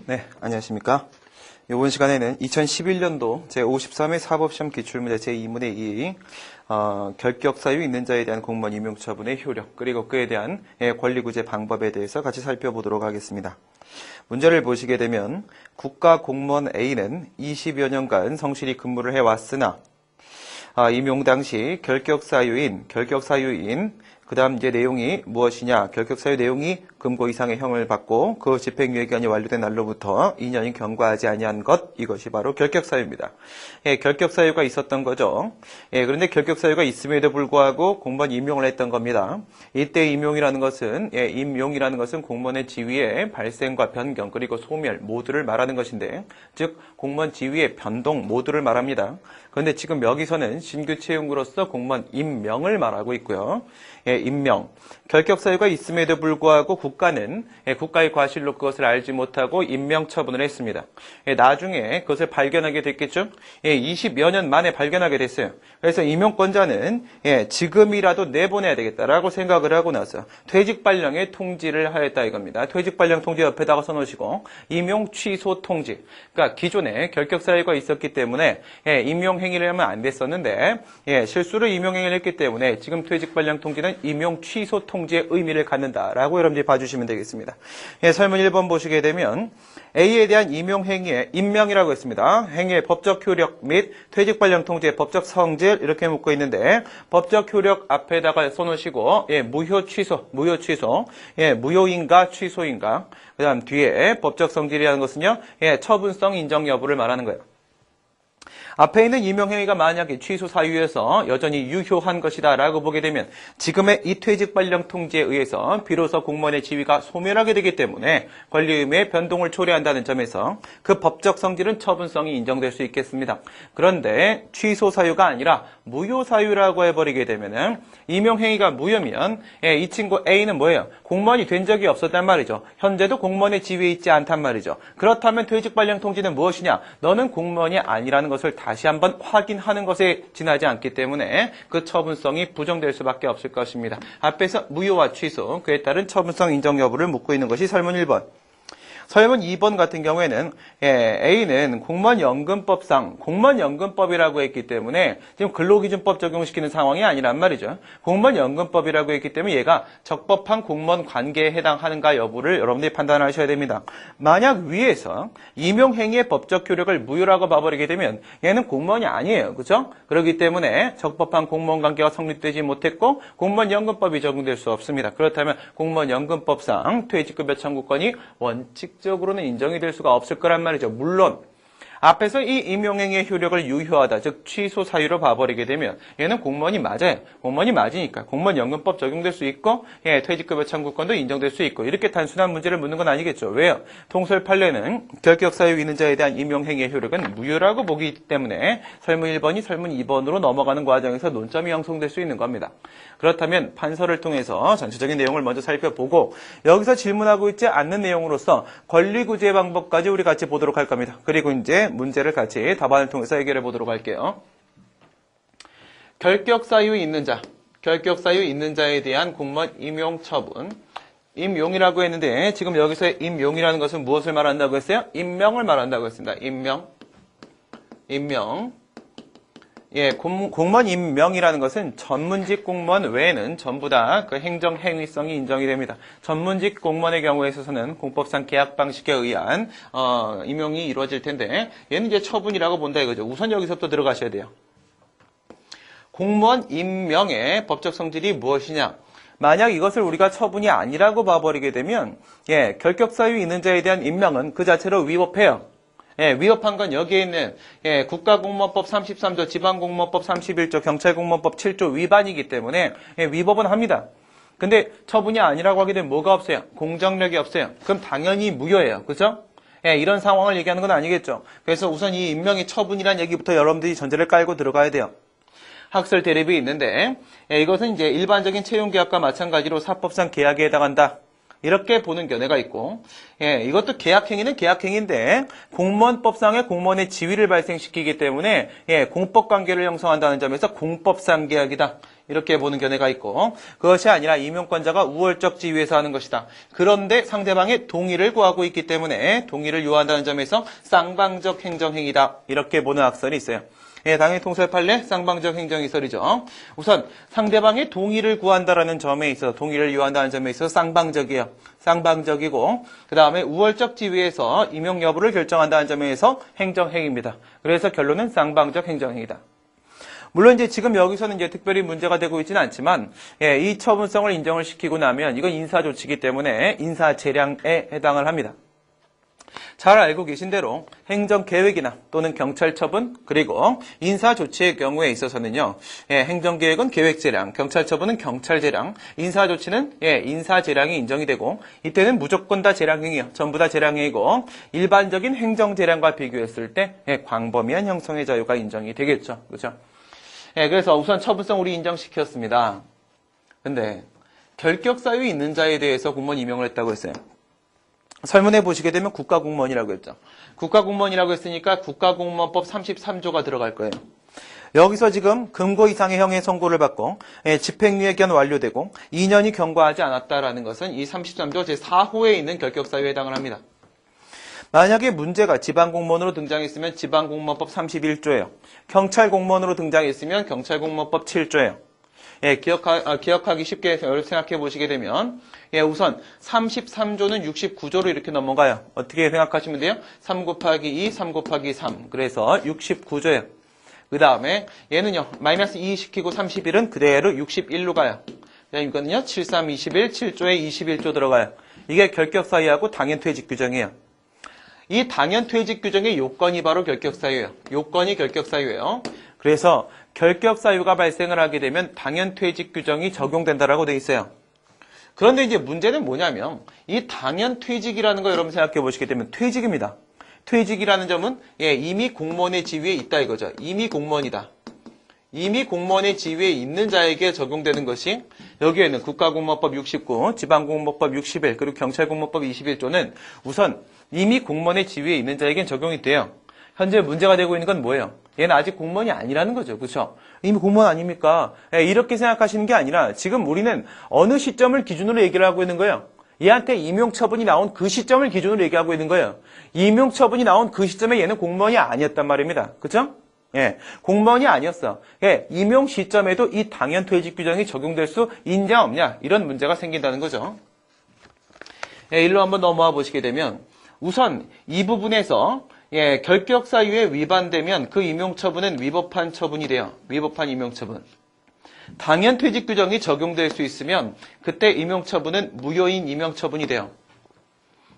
네, 안녕하십니까. 이번 시간에는 2011년도 제53회 사법시험 기출문제 제2문의 2 결격 사유 있는 자에 대한 공무원 임용 처분의 효력 그리고 그에 대한 권리구제 방법에 대해서 같이 살펴보도록 하겠습니다. 문제를 보시게 되면 국가공무원 A는 20여 년간 성실히 근무를 해왔으나 임용 당시 결격 사유인 그 다음 이제 내용이 무엇이냐? 결격 사유 내용이 금고 이상의 형을 받고 그 집행유예 기간이 완료된 날로부터 2년이 경과하지 아니한 것, 이것이 바로 결격 사유입니다. 결격 사유가 있었던 거죠. 그런데 결격 사유가 있음에도 불구하고 공무원 임용을 했던 겁니다. 이때 임용이라는 것은 공무원의 지위의 발생과 변경 그리고 소멸 모두를 말하는 것인데, 즉 공무원 지위의 변동 모두를 말합니다. 그런데 지금 여기서는 신규 채용으로서 공무원 임명을 말하고 있고요. 임명. 결격 사유가 있음에도 불구하고 국가는 국가의 과실로 그것을 알지 못하고 임명 처분을 했습니다. 나중에 그것을 발견하게 됐겠죠? 20여 년 만에 발견하게 됐어요. 그래서 임용권자는 지금이라도 내보내야 되겠다라고 생각을 하고 나서 퇴직 발령에 통지를 하였다 이겁니다. 퇴직 발령 통지 옆에다가 써놓으시고 임용 취소 통지. 그러니까 기존에 결격 사유가 있었기 때문에 임용 행위를 하면 안 됐었는데 실수로 임용 행위를 했기 때문에 지금 퇴직 발령 통지는 임용 취소 통지의 의미를 갖는다라고 여러분들이 봐주시면 되겠습니다. 설문 1번 보시게 되면 A에 대한 임용 행위의 임명이라고 했습니다. 행위의 법적 효력 및 퇴직 발령 통지의 법적 성질 이렇게 묻고 있는데, 법적 효력 앞에다가 써놓으시고 무효 취소, 무효인가 취소인가. 그 다음 뒤에 법적 성질이라는 것은요, 처분성 인정 여부를 말하는 거예요. 앞에 있는 임용행위가 만약에 취소 사유에서 여전히 유효한 것이다 라고 보게 되면 지금의 이 퇴직 발령 통지에 의해서 비로소 공무원의 지위가 소멸하게 되기 때문에 권리 의무의 변동을 초래한다는 점에서 그 법적 성질은 처분성이 인정될 수 있겠습니다. 그런데 취소 사유가 아니라 무효 사유라고 해버리게 되면은 임용행위가 무효면 이 친구 A는 뭐예요? 공무원이 된 적이 없었단 말이죠. 현재도 공무원의 지위에 있지 않단 말이죠. 그렇다면 퇴직 발령 통지는 무엇이냐? 너는 공무원이 아니라는 것을 다시 한번 확인하는 것에 지나지 않기 때문에 그 처분성이 부정될 수밖에 없을 것입니다. 앞에서 무효와 취소, 그에 따른 처분성 인정 여부를 묻고 있는 것이 설문 1번. 설문 2번 같은 경우에는 A는 공무원연금법상 공무원연금법이라고 했기 때문에 지금 근로기준법 적용시키는 상황이 아니란 말이죠. 공무원연금법이라고 했기 때문에 얘가 적법한 공무원 관계에 해당하는가 여부를 여러분들이 판단하셔야 됩니다. 만약 위에서 임용행위의 법적 효력을 무효라고 봐버리게 되면 얘는 공무원이 아니에요. 그죠? 그렇기 때문에 적법한 공무원 관계가 성립되지 못했고 공무원연금법이 적용될 수 없습니다. 그렇다면 공무원연금법상 퇴직급여 청구권이 원칙적으로는 인정이 될 수가 없을 거란 말이죠. 물론 앞에서 이 임용행위의 효력을 유효하다, 즉 취소 사유로 봐버리게 되면 얘는 공무원이 맞아요. 공무원이 맞으니까 공무원연금법 적용될 수 있고 퇴직급여 청구권도 인정될 수 있고 이렇게 단순한 문제를 묻는 건 아니겠죠. 왜요? 통설 판례는 결격 사유 있는 자에 대한 임용행위의 효력은 무효라고 보기 때문에 설문 1번이 설문 2번으로 넘어가는 과정에서 논점이 형성될 수 있는 겁니다. 그렇다면 판서를 통해서 전체적인 내용을 먼저 살펴보고 여기서 질문하고 있지 않는 내용으로서 권리구제 방법까지 우리 같이 보도록 할 겁니다. 그리고 이제 문제를 같이 답안을 통해서 해결해 보도록 할게요. 결격 사유 있는 자에 대한 공무원 임용 처분. 임용이라고 했는데 지금 여기서 임용이라는 것은 무엇을 말한다고 했어요? 임명을 말한다고 했습니다. 임명. 공무원 임명이라는 것은 전문직 공무원 외에는 전부 다 그 행정 행위성이 인정이 됩니다. 전문직 공무원의 경우에 있어서는 공법상 계약 방식에 의한 임용이 이루어질 텐데 얘는 이제 처분이라고 본다 이거죠. 우선 여기서부터 들어가셔야 돼요. 공무원 임명의 법적 성질이 무엇이냐? 만약 이것을 우리가 처분이 아니라고 봐버리게 되면 결격 사유 있는 자에 대한 임명은 그 자체로 위법해요. 위법한 건 여기에 있는 국가공무원법 33조, 지방공무원법 31조, 경찰공무원법 7조 위반이기 때문에 위법은 합니다. 근데 처분이 아니라고 하게 되면 뭐가 없어요? 공정력이 없어요. 그럼 당연히 무효예요. 그죠? 이런 상황을 얘기하는 건 아니겠죠. 그래서 우선 이 임명의 처분이라는 얘기부터 여러분들이 전제를 깔고 들어가야 돼요. 학설 대립이 있는데 이것은 이제 일반적인 채용계약과 마찬가지로 사법상 계약에 해당한다. 이렇게 보는 견해가 있고, 예, 이것도 계약행위는 계약행위인데 공무원법상의 공무원의 지위를 발생시키기 때문에 예, 공법관계를 형성한다는 점에서 공법상 계약이다. 이렇게 보는 견해가 있고, 그것이 아니라 임용권자가 우월적 지위에서 하는 것이다. 그런데 상대방의 동의를 구하고 있기 때문에 동의를 요한다는 점에서 쌍방적 행정행위다. 이렇게 보는 학설이 있어요. 예, 당연히 통설 판례 쌍방적 행정이설이죠. 우선 상대방의 동의를 구한다라는 점에 있어서 동의를 요한다는 점에 있어서 쌍방적이에요. 쌍방적이고 그 다음에 우월적 지위에서 임용 여부를 결정한다는 점에서 행정행위입니다. 그래서 결론은 쌍방적 행정행위다. 물론 이제 지금 여기서는 이제 특별히 문제가 되고 있지는 않지만 예, 이 처분성을 인정을 시키고 나면 이건 인사조치이기 때문에 인사재량에 해당을 합니다. 잘 알고 계신 대로 행정계획이나 또는 경찰처분 그리고 인사조치의 경우에 있어서는요. 예, 행정계획은 계획재량, 경찰처분은 경찰재량, 인사조치는 예, 인사재량이 인정이 되고 이때는 무조건 다 재량행위요. 전부 다 재량행위고 일반적인 행정재량과 비교했을 때 예, 광범위한 형성의 자유가 인정이 되겠죠. 그렇죠? 예, 그래서 우선 처분성 우리 인정시켰습니다. 근데 결격사유 있는 자에 대해서 공무원 임용을 했다고 했어요. 설문에 보시게 되면 국가공무원이라고 했죠. 국가공무원이라고 했으니까 국가공무원법 33조가 들어갈 거예요. 여기서 지금 금고 이상의 형의 선고를 받고 집행유예 기간 완료되고 2년이 경과하지 않았다라는 것은 이 33조 제4호에 있는 결격사유에 해당을 합니다. 만약에 문제가 지방공무원으로 등장했으면 지방공무원법 31조예요. 경찰공무원으로 등장했으면 경찰공무원법 7조예요. 예, 기억하기 쉽게 생각해 보시게 되면 예, 우선 33조는 69조로 이렇게 넘어가요. 어떻게 생각하시면 돼요? 3 곱하기 2, 3 곱하기 3. 그래서 69조예요. 그 다음에 얘는요. 마이너스 2 시키고 31은 그대로 61로 가요. 이거는요. 7, 3, 21, 7조에 21조 들어가요. 이게 결격사유하고 당연퇴직 규정이에요. 이 당연퇴직 규정의 요건이 바로 결격사유예요. 요건이 결격사유예요. 그래서 결격사유가 발생을 하게 되면 당연퇴직 규정이 적용된다라고 돼 있어요. 그런데 이제 문제는 뭐냐면 이 당연퇴직이라는 거 여러분 생각해 보시게 되면 퇴직입니다. 퇴직이라는 점은 예, 이미 공무원의 지위에 있다 이거죠. 이미 공무원이다. 이미 공무원의 지위에 있는 자에게 적용되는 것이 여기에는 국가공무원법 69, 지방공무원법 61, 그리고 경찰공무원법 21조는 우선 이미 공무원의 지위에 있는 자에게는 적용이 돼요. 현재 문제가 되고 있는 건 뭐예요? 얘는 아직 공무원이 아니라는 거죠. 그렇죠? 이미 공무원 아닙니까? 예, 이렇게 생각하시는 게 아니라 지금 우리는 어느 시점을 기준으로 얘기를 하고 있는 거예요. 얘한테 임용처분이 나온 그 시점을 기준으로 얘기하고 있는 거예요. 임용처분이 나온 그 시점에 얘는 공무원이 아니었단 말입니다. 그렇죠? 예, 공무원이 아니었어. 예, 임용 시점에도 이 당연퇴직 규정이 적용될 수 있냐 없냐 이런 문제가 생긴다는 거죠. 예, 일로 한번 넘어와 보시게 되면 우선 이 부분에서 예, 결격사유에 위반되면 그 임용처분은 위법한 처분이 돼요. 위법한 임용처분. 당연퇴직 규정이 적용될 수 있으면 그때 임용처분은 무효인 임용처분이 돼요.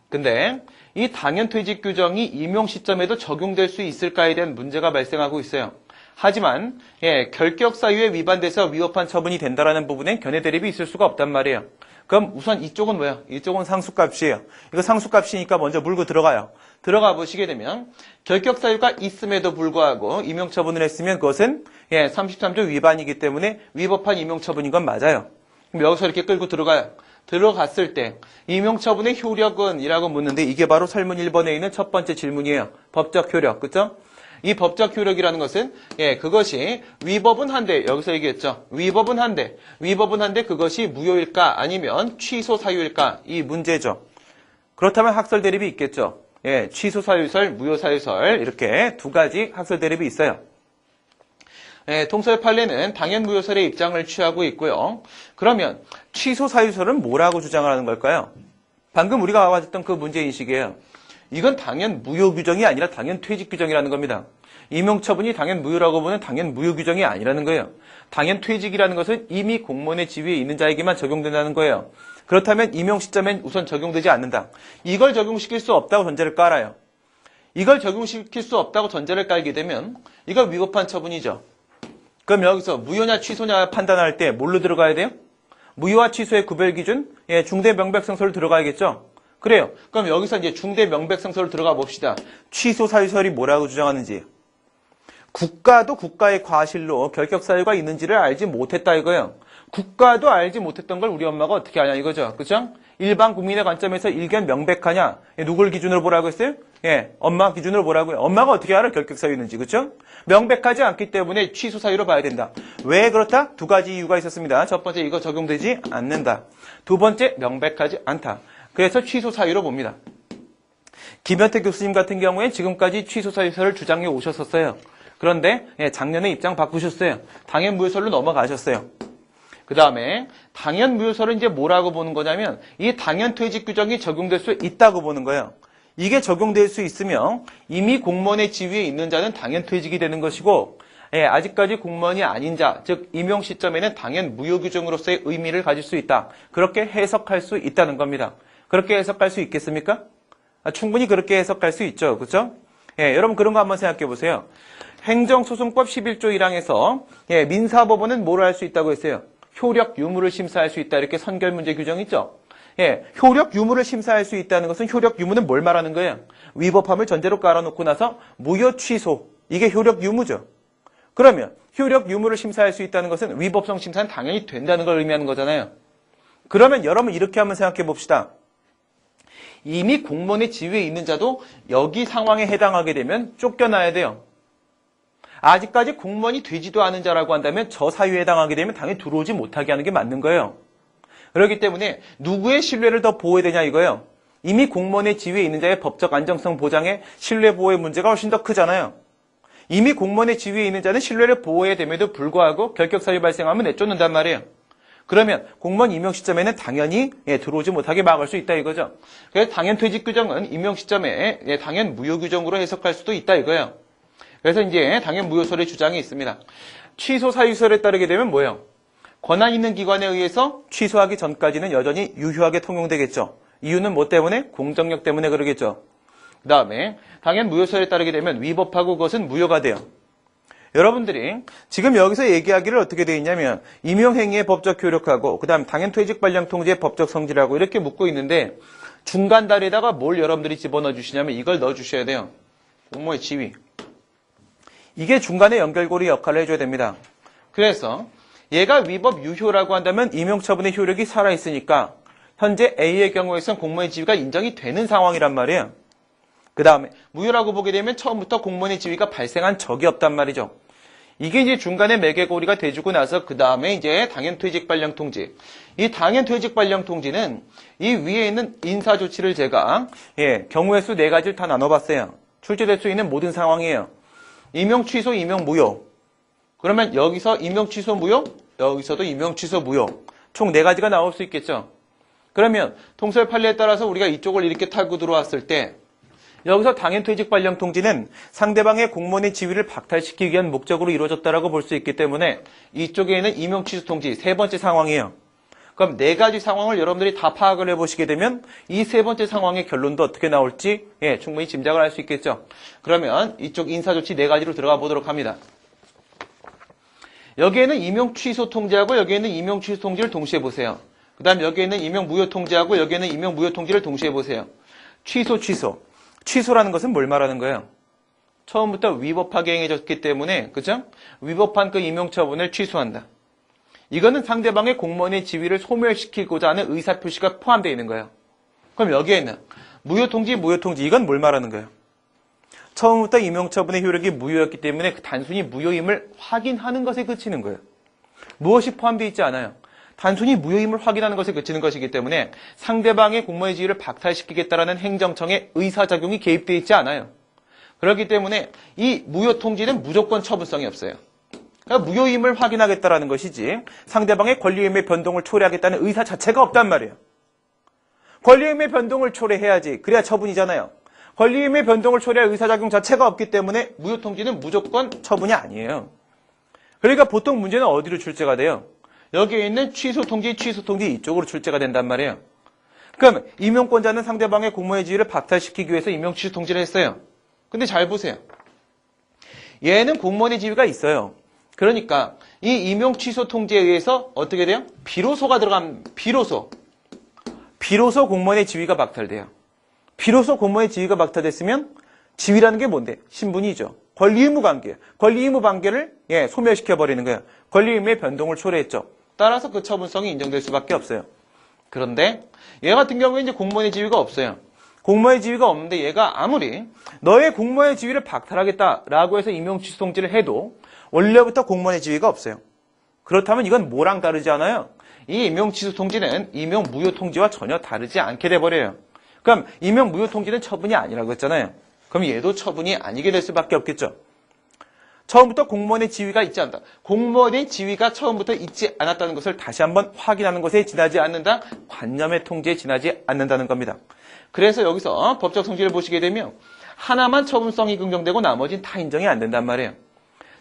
근데 이 당연퇴직 규정이 임용 시점에도 적용될 수 있을까에 대한 문제가 발생하고 있어요. 하지만 예, 결격사유에 위반돼서 위법한 처분이 된다라는 부분엔 견해 대립이 있을 수가 없단 말이에요. 그럼 우선 이쪽은 뭐야? 이쪽은 상수값이에요. 이거 상수값이니까 먼저 물고 들어가요. 들어가 보시게 되면 결격사유가 있음에도 불구하고 임용처분을 했으면 그것은 예, 33조 위반이기 때문에 위법한 임용처분인 건 맞아요. 그럼 여기서 이렇게 끌고 들어가요. 들어갔을 때 임용처분의 효력은? 이라고 묻는데 이게 바로 설문 1번에 있는 첫 번째 질문이에요. 법적 효력. 그렇죠? 이 법적 효력이라는 것은 예, 그것이 위법은 한데 여기서 얘기했죠. 위법은 한데 그것이 무효일까 아니면 취소 사유일까 이 문제죠. 그렇다면 학설 대립이 있겠죠. 예, 취소 사유설, 무효 사유설 이렇게 두 가지 학설 대립이 있어요. 예, 통설 판례는 당연 무효설의 입장을 취하고 있고요. 그러면 취소 사유설은 뭐라고 주장을 하는 걸까요? 방금 우리가 와봤던 그 문제인식이에요. 이건 당연 무효 규정이 아니라 당연 퇴직 규정이라는 겁니다. 임용처분이 당연 무효라고 보면 당연 무효 규정이 아니라는 거예요. 당연 퇴직이라는 것은 이미 공무원의 지위에 있는 자에게만 적용된다는 거예요. 그렇다면 임용 시점엔 우선 적용되지 않는다. 이걸 적용시킬 수 없다고 전제를 깔아요. 이걸 적용시킬 수 없다고 전제를 깔게 되면 이건 위법한 처분이죠. 그럼 여기서 무효냐 취소냐 판단할 때 뭘로 들어가야 돼요? 무효와 취소의 구별 기준? 예, 중대 명백성설로 들어가야겠죠? 그래요. 그럼 여기서 이제 중대 명백성설로 들어가 봅시다. 취소 사유설이 뭐라고 주장하는지. 국가도 국가의 과실로 결격 사유가 있는지를 알지 못했다 이거예요. 국가도 알지 못했던 걸 우리 엄마가 어떻게 아냐 이거죠. 그죠? 일반 국민의 관점에서 일견 명백하냐? 누굴 기준으로 보라고 했어요? 예, 엄마 기준으로 보라고요. 엄마가 어떻게 알아? 결격 사유 있는지, 그렇죠? 명백하지 않기 때문에 취소 사유로 봐야 된다. 왜 그렇다? 두 가지 이유가 있었습니다. 첫 번째, 이거 적용되지 않는다. 두 번째, 명백하지 않다. 그래서 취소 사유로 봅니다. 김현태 교수님 같은 경우에 지금까지 취소 사유서를 주장해 오셨었어요. 그런데 작년에 입장 바꾸셨어요. 당연 무효설로 넘어가셨어요. 그 다음에 당연 무효설은 이제 뭐라고 보는 거냐면 이 당연 퇴직 규정이 적용될 수 있다고 보는 거예요. 이게 적용될 수 있으면 이미 공무원의 지위에 있는 자는 당연 퇴직이 되는 것이고 아직까지 공무원이 아닌 자, 즉 임용 시점에는 당연 무효 규정으로서의 의미를 가질 수 있다. 그렇게 해석할 수 있다는 겁니다. 그렇게 해석할 수 있겠습니까? 충분히 그렇게 해석할 수 있죠. 그렇죠? 여러분 그런 거 한번 생각해 보세요. 행정소송법 11조 1항에서 민사법원은 뭐를 할 수 있다고 했어요? 효력 유무를 심사할 수 있다. 이렇게 선결 문제 규정 있죠? 효력 유무를 심사할 수 있다는 것은 효력 유무는 뭘 말하는 거예요? 위법함을 전제로 깔아놓고 나서 무효 취소. 이게 효력 유무죠. 그러면 효력 유무를 심사할 수 있다는 것은 위법성 심사는 당연히 된다는 걸 의미하는 거잖아요. 그러면 여러분 이렇게 한번 생각해 봅시다. 이미 공무원의 지위에 있는 자도 여기 상황에 해당하게 되면 쫓겨나야 돼요. 아직까지 공무원이 되지도 않은 자라고 한다면 저 사유에 해당하게 되면 당연히 들어오지 못하게 하는 게 맞는 거예요. 그렇기 때문에 누구의 신뢰를 더 보호해야 되냐 이거예요. 이미 공무원의 지위에 있는 자의 법적 안정성 보장에 신뢰 보호의 문제가 훨씬 더 크잖아요. 이미 공무원의 지위에 있는 자는 신뢰를 보호해야 됨에도 불구하고 결격 사유 발생하면 내쫓는단 말이에요. 그러면 공무원 임용 시점에는 당연히 들어오지 못하게 막을 수 있다 이거죠. 그래서 당연 퇴직 규정은 임용 시점에 당연 무효 규정으로 해석할 수도 있다 이거예요. 그래서 이제 당연 무효설의 주장이 있습니다. 취소 사유설에 따르게 되면 뭐예요? 권한 있는 기관에 의해서 취소하기 전까지는 여전히 유효하게 통용되겠죠. 이유는 뭐 때문에? 공정력 때문에 그러겠죠. 그 다음에 당연 무효설에 따르게 되면 위법하고 그것은 무효가 돼요. 여러분들이 지금 여기서 얘기하기를 어떻게 되어 있냐면 임용행위의 법적 효력하고 그 다음 당연 퇴직 발령 통지의 법적 성질하고 이렇게 묻고 있는데 중간 다리에다가 뭘 여러분들이 집어넣어 주시냐면 이걸 넣어 주셔야 돼요. 공무원의 지위. 이게 중간에 연결고리 역할을 해줘야 됩니다. 그래서 얘가 위법 유효라고 한다면 임용처분의 효력이 살아있으니까 현재 A의 경우에선 공무원의 지위가 인정이 되는 상황이란 말이에요. 그 다음에 무효라고 보게 되면 처음부터 공무원의 지위가 발생한 적이 없단 말이죠. 이게 이제 중간에 매개고리가 돼주고 나서 그 다음에 이제 당연퇴직 발령 통지. 이 당연퇴직 발령 통지는 이 위에 있는 인사조치를 제가 경우의 수 4가지를 다 나눠봤어요. 출제될 수 있는 모든 상황이에요. 임용 취소, 임용 무효. 그러면 여기서 임용 취소 무효, 여기서도 임용 취소 무효. 총 4가지가 나올 수 있겠죠. 그러면 통설 판례에 따라서 우리가 이쪽을 이렇게 타고 들어왔을 때 여기서 당연퇴직 발령 통지는 상대방의 공무원의 지위를 박탈시키기 위한 목적으로 이루어졌다라고 볼 수 있기 때문에 이쪽에 있는 임용 취소 통지 3번째 상황이에요. 그럼 4가지 상황을 여러분들이 다 파악을 해보시게 되면 이 3번째 상황의 결론도 어떻게 나올지 충분히 짐작을 할 수 있겠죠. 그러면 이쪽 인사조치 4가지로 들어가 보도록 합니다. 여기에는 임용 취소 통지하고 여기에는 임용 취소 통지를 동시에 보세요. 그 다음 여기에는 임용 무효 통지하고 여기에는 임용 무효 통지를 동시에 보세요. 취소. 취소라는 것은 뭘 말하는 거예요? 처음부터 위법하게 행해졌기 때문에 그죠? 위법한 그 임용처분을 취소한다. 이거는 상대방의 공무원의 지위를 소멸시키고자 하는 의사표시가 포함되어 있는 거예요. 그럼 여기에는 무효통지 이건 뭘 말하는 거예요? 처음부터 임용처분의 효력이 무효였기 때문에 단순히 무효임을 확인하는 것에 그치는 거예요. 무엇이 포함되어 있지 않아요. 단순히 무효임을 확인하는 것에 그치는 것이기 때문에 상대방의 공무원의 지위를 박탈시키겠다라는 행정청의 의사작용이 개입되어 있지 않아요. 그렇기 때문에 이 무효통지는 무조건 처분성이 없어요. 그러니까 무효임을 확인하겠다라는 것이지 상대방의 권리임의 변동을 초래하겠다는 의사 자체가 없단 말이에요. 권리임의 변동을 초래해야지. 그래야 처분이잖아요. 권리임의 변동을 초래할 의사작용 자체가 없기 때문에 무효통지는 무조건 처분이 아니에요. 그러니까 보통 문제는 어디로 출제가 돼요? 여기에 있는 취소통지 이쪽으로 출제가 된단 말이에요. 그럼 임용권자는 상대방의 공무원의 지위를 박탈시키기 위해서 임용취소통지를 했어요. 근데 잘 보세요. 얘는 공무원의 지위가 있어요. 그러니까 이 임용취소통지에 의해서 어떻게 돼요? 비로소가 들어가면 비로소 공무원의 지위가 박탈돼요. 비로소 공무원의 지위가 박탈됐으면 지위라는 게 뭔데? 신분이죠. 권리의무 관계. 권리의무 관계를 소멸시켜버리는 거예요. 권리의무의 변동을 초래했죠. 따라서 그 처분성이 인정될 수밖에 없어요. 그런데 얘 같은 경우에 이제 공무원의 지위가 없어요. 공무원의 지위가 없는데 얘가 아무리 너의 공무원의 지위를 박탈하겠다라고 해서 임용 취소 통지를 해도 원래부터 공무원의 지위가 없어요. 그렇다면 이건 뭐랑 다르지 않아요? 이 임용 취소 통지는 임용 무효 통지와 전혀 다르지 않게 돼버려요. 그럼 임용 무효 통지는 처분이 아니라고 했잖아요. 그럼 얘도 처분이 아니게 될 수밖에 없겠죠. 처음부터 공무원의 지위가 있지 않다. 공무원의 지위가 처음부터 있지 않았다는 것을 다시 한번 확인하는 것에 지나지 않는다. 관념의 통지에 지나지 않는다는 겁니다. 그래서 여기서 법적 성질을 보시게 되면 하나만 처분성이 긍정되고 나머지는 다 인정이 안 된단 말이에요.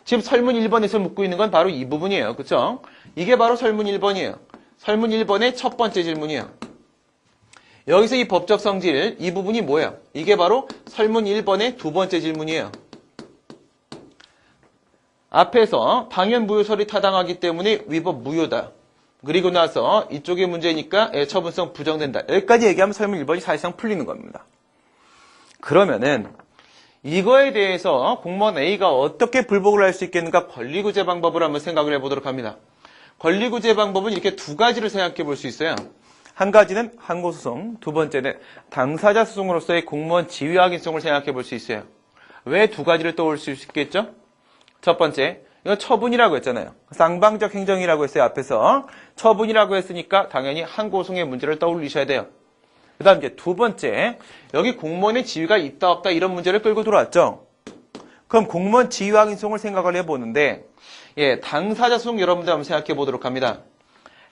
지금 설문 1번에서 묻고 있는 건 바로 이 부분이에요. 그렇죠? 이게 바로 설문 1번이에요. 설문 1번의 첫 번째 질문이에요. 여기서 이 법적 성질, 이 부분이 뭐예요? 이게 바로 설문 1번의 두 번째 질문이에요. 앞에서 당연 무효설이 타당하기 때문에 위법 무효다. 그리고 나서 이쪽의 문제니까 처분성 부정된다. 여기까지 얘기하면 설문 1번이 사실상 풀리는 겁니다. 그러면은 이거에 대해서 공무원 A가 어떻게 불복을 할 수 있겠는가 권리구제 방법을 한번 생각을 해보도록 합니다. 권리구제 방법은 이렇게 두 가지를 생각해 볼 수 있어요. 한 가지는 항고소송, 두 번째는 당사자 소송으로서의 공무원 지위 확인성을 생각해 볼 수 있어요. 왜 두 가지를 떠올 수 있겠죠? 첫 번째, 이건 처분이라고 했잖아요. 쌍방적 행정이라고 했어요. 앞에서 처분이라고 했으니까 당연히 항고소송의 문제를 떠올리셔야 돼요. 그 다음 이제 두 번째, 여기 공무원의 지위가 있다 없다 이런 문제를 끌고 들어왔죠. 그럼 공무원 지위 확인성을 생각을 해보는데 당사자 소송 여러분들 한번 생각해 보도록 합니다.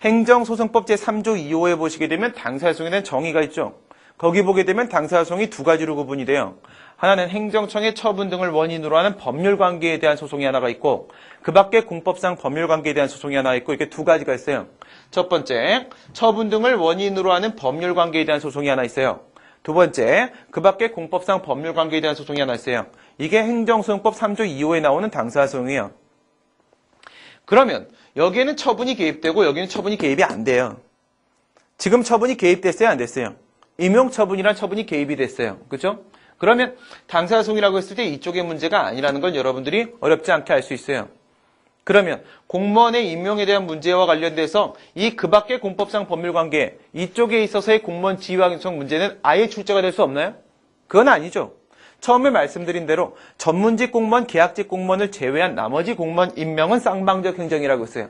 행정소송법 제3조 2호에 보시게 되면 당사자 소송에 대한 정의가 있죠. 거기 보게 되면 당사자 소송이 두 가지로 구분이 돼요. 하나는 행정청의 처분 등을 원인으로 하는 법률관계에 대한 소송이 하나가 있고 그 밖에 공법상 법률관계에 대한 소송이 하나 있고 이렇게 두 가지가 있어요. 첫 번째, 처분 등을 원인으로 하는 법률관계에 대한 소송이 하나 있어요. 두 번째, 그 밖에 공법상 법률관계에 대한 소송이 하나 있어요. 이게 행정소송법 3조 2호에 나오는 당사자 소송이에요. 그러면 여기에는 처분이 개입되고 여기는 처분이 개입이 안 돼요. 지금 처분이 개입됐어요? 안 됐어요? 임용처분이란 처분이 개입이 됐어요. 그렇죠? 그러면 당사자 소송이라고 했을 때 이쪽의 문제가 아니라는 걸 여러분들이 어렵지 않게 알 수 있어요. 그러면 공무원의 임용에 대한 문제와 관련돼서 이 그 밖의 공법상 법률관계 이쪽에 있어서의 공무원 지위 확인성 문제는 아예 출제가 될 수 없나요? 그건 아니죠. 처음에 말씀드린 대로 전문직 공무원, 계약직 공무원을 제외한 나머지 공무원 임명은 쌍방적 행정이라고 했어요.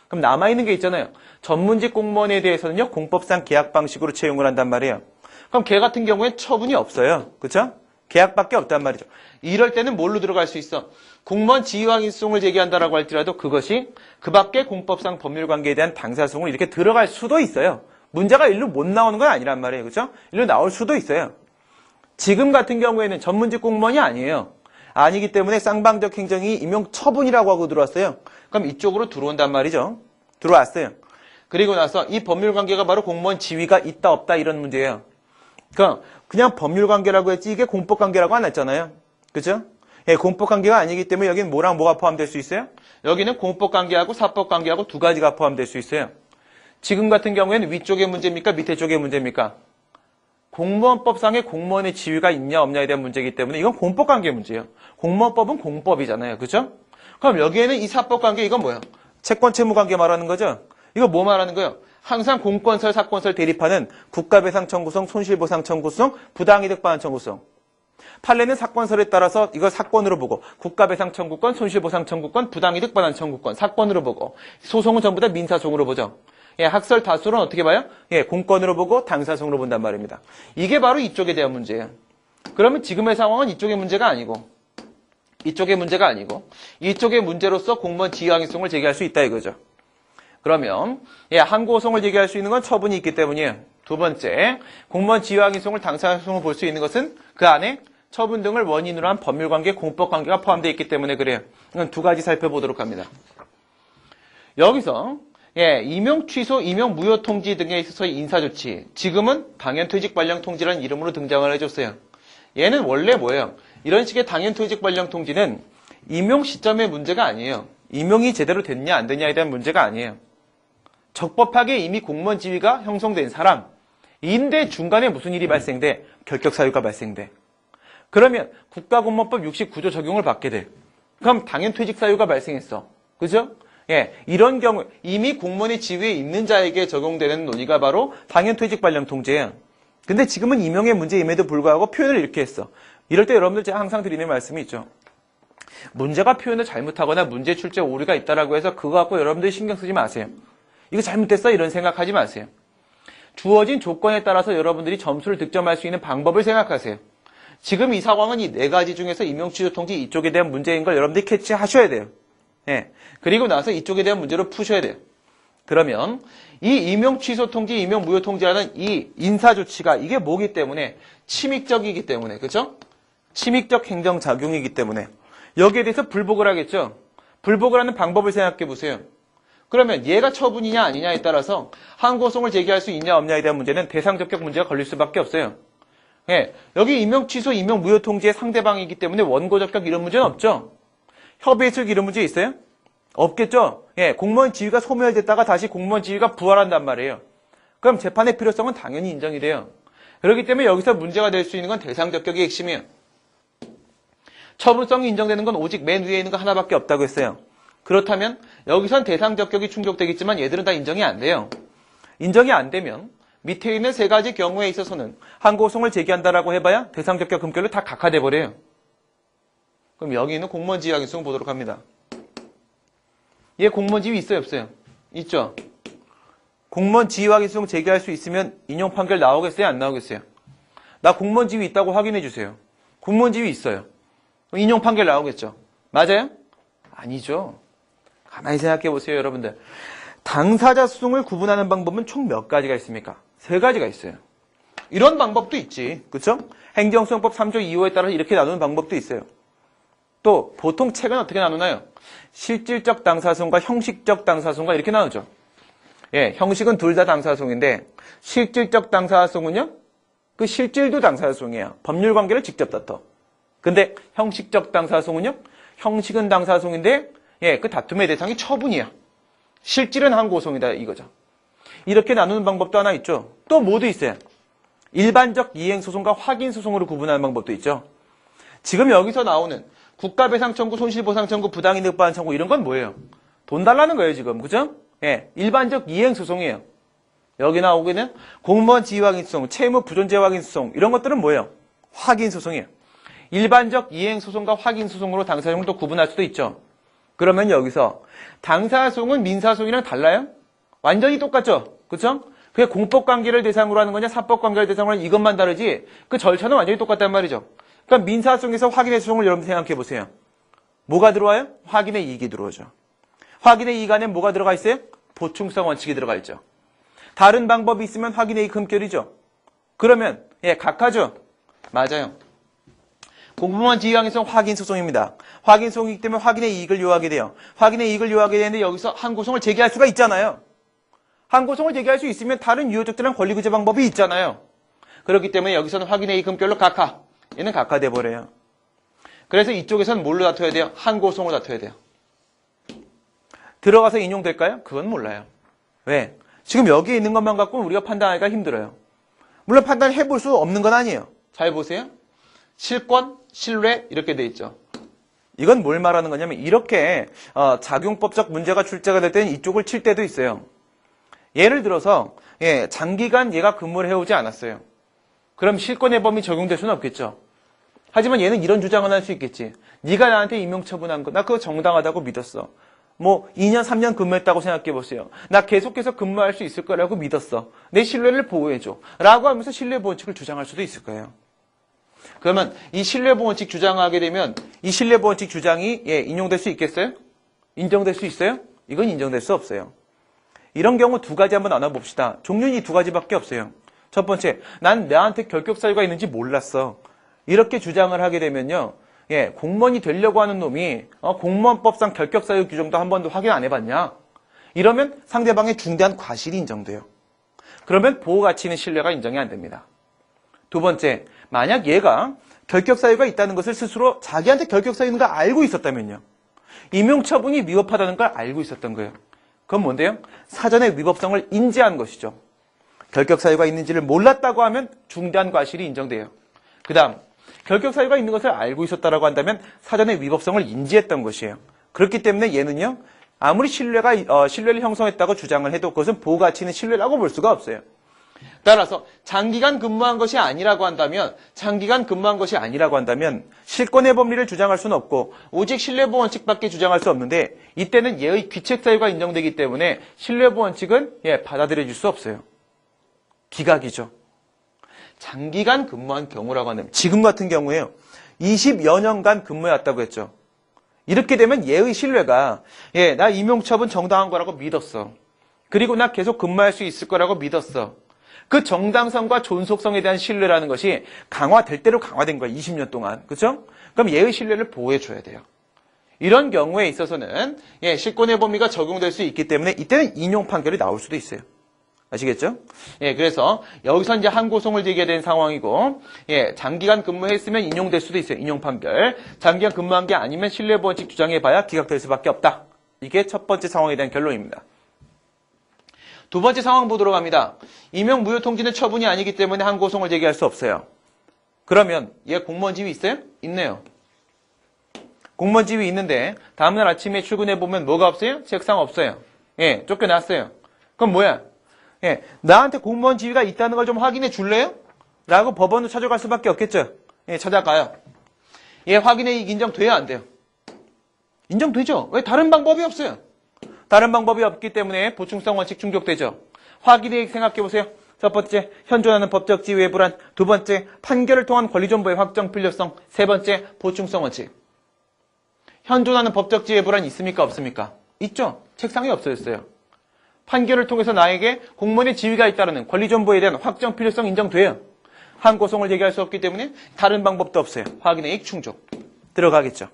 그럼 남아있는 게 있잖아요. 전문직 공무원에 대해서는요, 공법상 계약 방식으로 채용을 한단 말이에요. 그럼 걔 같은 경우에 처분이 없어요. 그렇죠? 계약밖에 없단 말이죠. 이럴 때는 뭘로 들어갈 수 있어? 공무원 지위 확인소송을 제기한다라고 할지라도 그것이 그 밖의 공법상 법률관계에 대한 당사소송을 이렇게 들어갈 수도 있어요. 문제가 일로 못 나오는 건 아니란 말이에요. 그렇죠? 일로 나올 수도 있어요. 지금 같은 경우에는 전문직 공무원이 아니에요. 아니기 때문에 쌍방적 행정이 임용 처분이라고 하고 들어왔어요. 그럼 이쪽으로 들어온단 말이죠. 들어왔어요. 그리고 나서 이 법률관계가 바로 공무원 지위가 있다 없다 이런 문제예요. 그러니까 그냥 법률관계라고 했지 이게 공법관계라고 안 했잖아요. 그죠? 예, 공법관계가 아니기 때문에 여기는 뭐랑 뭐가 포함될 수 있어요? 여기는 공법관계하고 사법관계하고 두 가지가 포함될 수 있어요. 지금 같은 경우에는 위쪽의 문제입니까? 밑에 쪽의 문제입니까? 공무원법상의 공무원의 지위가 있냐 없냐에 대한 문제이기 때문에 이건 공법관계 문제예요. 공무원법은 공법이잖아요. 그죠? 그럼 여기에는 이 사법관계 이건 뭐야? 채권 채무관계 말하는 거죠? 이거 뭐 말하는 거예요? 항상 공권설, 사건설 대립하는 국가배상 청구성, 손실보상 청구성, 부당이득 반환 청구성. 판례는 사건설에 따라서 이걸 사건으로 보고 국가배상 청구권, 손실보상 청구권, 부당이득 반환 청구권 사건으로 보고 소송은 전부 다 민사소송으로 보죠. 예, 학설 다수는 어떻게 봐요? 예, 공권으로 보고 당사소송으로 본단 말입니다. 이게 바로 이쪽에 대한 문제예요. 그러면 지금의 상황은 이쪽의 문제가 아니고 이쪽의 문제가 아니고 이쪽의 문제로서 공무원 지위 확인성을 제기할 수 있다 이거죠. 그러면 항고소송을 제기할 수 있는 건 처분이 있기 때문이에요. 두 번째, 공무원 지위 확인성을 당사소송으로 볼 수 있는 것은 그 안에 처분 등을 원인으로 한 법률관계, 공법관계가 포함되어 있기 때문에 그래요. 이건 두 가지 살펴보도록 합니다. 여기서 임용 취소, 임용 무효 통지 등에 있어서의 인사조치, 지금은 당연퇴직 발령 통지라는 이름으로 등장을 해줬어요. 얘는 원래 뭐예요? 이런 식의 당연퇴직 발령 통지는 임용 시점의 문제가 아니에요. 임용이 제대로 됐냐 안 됐냐에 대한 문제가 아니에요. 적법하게 이미 공무원 지위가 형성된 사람인데 중간에 무슨 일이 발생돼? 결격 사유가 발생돼. 그러면 국가공무원법 69조 적용을 받게 돼. 그럼 당연퇴직 사유가 발생했어. 그죠? 예, 이런 경우 이미 공무원의 지위에 있는 자에게 적용되는 논의가 바로 당연퇴직 발령 통제예요. 근데 지금은 임용의 문제임에도 불구하고 표현을 이렇게 했어. 이럴 때 여러분들 제가 항상 드리는 말씀이 있죠. 문제가 표현을 잘못하거나 문제 출제 오류가 있다라고 해서 그거 갖고 여러분들이 신경 쓰지 마세요. 이거 잘못됐어 이런 생각하지 마세요. 주어진 조건에 따라서 여러분들이 점수를 득점할 수 있는 방법을 생각하세요. 지금 이 상황은 이 네 가지 중에서 임용취소 통지 이쪽에 대한 문제인 걸 여러분들이 캐치하셔야 돼요. 예. 그리고 나서 이쪽에 대한 문제를 푸셔야 돼요. 그러면 이 임용취소 통지, 임용무효 통지라는 이 인사조치가 이게 뭐기 때문에 침익적이기 때문에 그렇죠? 침익적 행정작용이기 때문에 여기에 대해서 불복을 하겠죠. 불복을 하는 방법을 생각해 보세요. 그러면 얘가 처분이냐 아니냐에 따라서 항고송을 제기할 수 있냐 없냐에 대한 문제는 대상적격 문제가 걸릴 수밖에 없어요. 예, 여기 임용취소, 임용무효 통지의 상대방이기 때문에 원고적격 이런 문제는 없죠. 협의해석 이런 문제 있어요? 없겠죠. 예, 공무원 지위가 소멸됐다가 다시 공무원 지위가 부활한단 말이에요. 그럼 재판의 필요성은 당연히 인정이 돼요. 그렇기 때문에 여기서 문제가 될 수 있는 건 대상적격의 핵심이에요. 처분성이 인정되는 건 오직 맨 위에 있는 거 하나밖에 없다고 했어요. 그렇다면 여기선 대상적격이 충족되겠지만 얘들은 다 인정이 안 돼요. 인정이 안 되면 밑에 있는 세 가지 경우에 있어서는 항고송을 제기한다라고 해봐야 대상적격 금결로 다 각하돼 버려요. 그럼 여기 있는 공무원 지위 확인송 보도록 합니다. 얘 공무원 지위 있어요 없어요? 있죠. 공무원 지위 확인송 제기할 수 있으면 인용 판결 나오겠어요 안 나오겠어요? 나 공무원 지위 있다고 확인해 주세요. 공무원 지위 있어요. 인용 판결 나오겠죠. 맞아요? 아니죠. 가만히 생각해 보세요 여러분들. 당사자 수송을 구분하는 방법은 총 몇 가지가 있습니까? 세 가지가 있어요. 이런 방법도 있지. 그렇죠? 행정수송법 3조 2호에 따라서 이렇게 나누는 방법도 있어요. 또 보통 책은 어떻게 나누나요? 실질적 당사소송과 형식적 당사소송과 이렇게 나누죠. 예, 형식은 둘 다 당사소송인데 실질적 당사소송은요? 그 실질도 당사소송이에요. 법률 관계를 직접 다퉈. 근데 형식적 당사소송은요? 형식은 당사소송인데 예, 그 다툼의 대상이 처분이야. 실질은 항고송이다 이거죠. 이렇게 나누는 방법도 하나 있죠. 또 뭐도 있어요. 일반적 이행소송과 확인소송으로 구분하는 방법도 있죠. 지금 여기서 나오는 국가배상청구, 손실보상청구, 부당이득반환 청구 이런 건 뭐예요? 돈 달라는 거예요 지금. 그죠? 예, 일반적 이행소송이에요. 여기 나오기는 공무원 지위확인소송, 채무 부존재 확인소송 이런 것들은 뭐예요? 확인소송이에요. 일반적 이행소송과 확인소송으로 당사소송을 또 구분할 수도 있죠. 그러면 여기서 당사소송은 민사소송이랑 달라요? 완전히 똑같죠? 그쵸? 그게 공법관계를 대상으로 하는 거냐 사법관계를 대상으로 하는 이것만 다르지 그 절차는 완전히 똑같단 말이죠. 그러니까 민사소송에서 확인의 소송을 여러분 생각해 보세요. 뭐가 들어와요? 확인의 이익이 들어오죠. 확인의 이익 안에 뭐가 들어가 있어요? 보충성 원칙이 들어가 있죠. 다른 방법이 있으면 확인의 이익 금결이죠. 그러면 예, 각하죠? 맞아요. 공무원 지휘항에서는 확인소송입니다. 확인소송이기 때문에 확인의 이익을 요하게 돼요. 확인의 이익을 요하게 되는데 여기서 항고송을 제기할 수가 있잖아요. 항고송을 제기할 수 있으면 다른 유효적절한 권리구제 방법이 있잖아요. 그렇기 때문에 여기서는 확인의 이익 금결로 각하. 얘는 각하돼 버려요. 그래서 이쪽에서는 뭘로 다퉈야 돼요? 항고송으로 다퉈야 돼요. 들어가서 인용될까요? 그건 몰라요. 왜? 지금 여기에 있는 것만 갖고는 우리가 판단하기가 힘들어요. 물론 판단해볼 수 없는 건 아니에요. 잘 보세요. 실권, 신뢰 이렇게 돼 있죠. 이건 뭘 말하는 거냐면 이렇게 작용법적 문제가 출제가 될 때는 이쪽을 칠 때도 있어요. 예를 들어서 예, 장기간 얘가 근무를 해오지 않았어요. 그럼 실권의 범위 적용될 수는 없겠죠. 하지만 얘는 이런 주장을 할 수 있겠지. 네가 나한테 임용처분한 거 나 그거 정당하다고 믿었어. 뭐 2년 3년 근무했다고 생각해 보세요. 나 계속해서 근무할 수 있을 거라고 믿었어. 내 신뢰를 보호해줘. 라고 하면서 신뢰보호원칙을 주장할 수도 있을 거예요. 그러면 이 신뢰보호원칙 주장하게 되면 이 신뢰보호원칙 주장이 예, 인용될 수 있겠어요? 인정될 수 있어요? 이건 인정될 수 없어요. 이런 경우 두 가지 한번 나눠봅시다. 종류는 이 두 가지밖에 없어요. 첫 번째, 난 나한테 결격 사유가 있는지 몰랐어. 이렇게 주장을 하게 되면요. 예, 공무원이 되려고 하는 놈이 공무원법상 결격 사유 규정도 한 번도 확인 안 해봤냐? 이러면 상대방의 중대한 과실이 인정돼요. 그러면 보호 가치 있는 신뢰가 인정이 안 됩니다. 두 번째, 만약 얘가 결격 사유가 있다는 것을 스스로 자기한테 결격 사유 있는 걸 알고 있었다면요. 임용처분이 위법하다는 걸 알고 있었던 거예요. 그건 뭔데요? 사전에 위법성을 인지한 것이죠. 결격 사유가 있는지를 몰랐다고 하면 중대한 과실이 인정돼요. 그 다음, 결격 사유가 있는 것을 알고 있었다고 한다면 사전에 위법성을 인지했던 것이에요. 그렇기 때문에 얘는요, 아무리 신뢰를 형성했다고 주장을 해도 그것은 보호 가치 있는 신뢰라고 볼 수가 없어요. 따라서 장기간 근무한 것이 아니라고 한다면 실권의 법리를 주장할 수는 없고 오직 신뢰보호 원칙밖에 주장할 수 없는데 이때는 예의 귀책 사유가 인정되기 때문에 신뢰보호 원칙은 받아들여질 수 없어요. 기각이죠. 장기간 근무한 경우라고 한다면 지금 같은 경우에요. 20여 년간 근무해왔다고 했죠. 이렇게 되면 예의 신뢰가 나 임용처분 정당한 거라고 믿었어. 그리고 나 계속 근무할 수 있을 거라고 믿었어. 그 정당성과 존속성에 대한 신뢰라는 것이 강화될 대로 강화된 거야. 20년 동안. 그죠? 그럼 예의 신뢰를 보호해줘야 돼요. 이런 경우에 있어서는 실권의 범위가 적용될 수 있기 때문에 이때는 인용 판결이 나올 수도 있어요. 아시겠죠? 그래서 여기서 이제 항고송을 제기해야 되는 상황이고, 장기간 근무했으면 인용될 수도 있어요. 인용 판결. 장기간 근무한 게 아니면 신뢰보호 원칙 주장해봐야 기각될 수밖에 없다. 이게 첫 번째 상황에 대한 결론입니다. 두 번째 상황 보도록 합니다. 임용 무효 통지는 처분이 아니기 때문에 항고송을 제기할 수 없어요. 그러면 얘 공무원 지위 있어요? 있네요. 공무원 지위 있는데 다음날 아침에 출근해보면 뭐가 없어요? 책상 없어요. 쫓겨났어요. 그럼 뭐야? 나한테 공무원 지위가 있다는 걸 좀 확인해 줄래요? 라고 법원으로 찾아갈 수밖에 없겠죠. 찾아가요. 확인의 이익 인정돼야 안 돼요? 인정되죠. 왜? 다른 방법이 없어요. 다른 방법이 없기 때문에 보충성 원칙 충족되죠. 확인의 이익 생각해보세요. 첫 번째, 현존하는 법적 지위의 불안. 두 번째, 판결을 통한 권리존보의 확정 필요성. 세 번째, 보충성 원칙. 현존하는 법적 지위의 불안 있습니까? 없습니까? 있죠. 책상이 없어졌어요. 판결을 통해서 나에게 공무원의 지위가 있다는 권리존보에 대한 확정 필요성 인정돼요. 항고송을 제기할 수 없기 때문에 다른 방법도 없어요. 확인의 이익 충족. 들어가겠죠.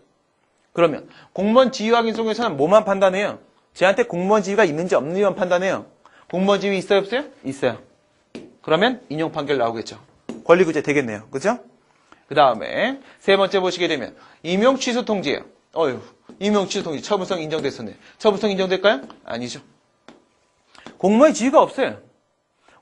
그러면 공무원 지위 확인송에서는 뭐만 판단해요? 쟤한테 공무원 지위가 있는지 없는지만 판단해요. 공무원 지위 있어요? 없어요? 있어요. 그러면 인용 판결 나오겠죠. 권리구제 되겠네요. 그죠? 그 다음에 세 번째 보시게 되면 임용 취소 통지예요. 임용 취소 통지 처분성 인정됐었네. 처분성 인정될까요? 아니죠. 공무원 지위가 없어요.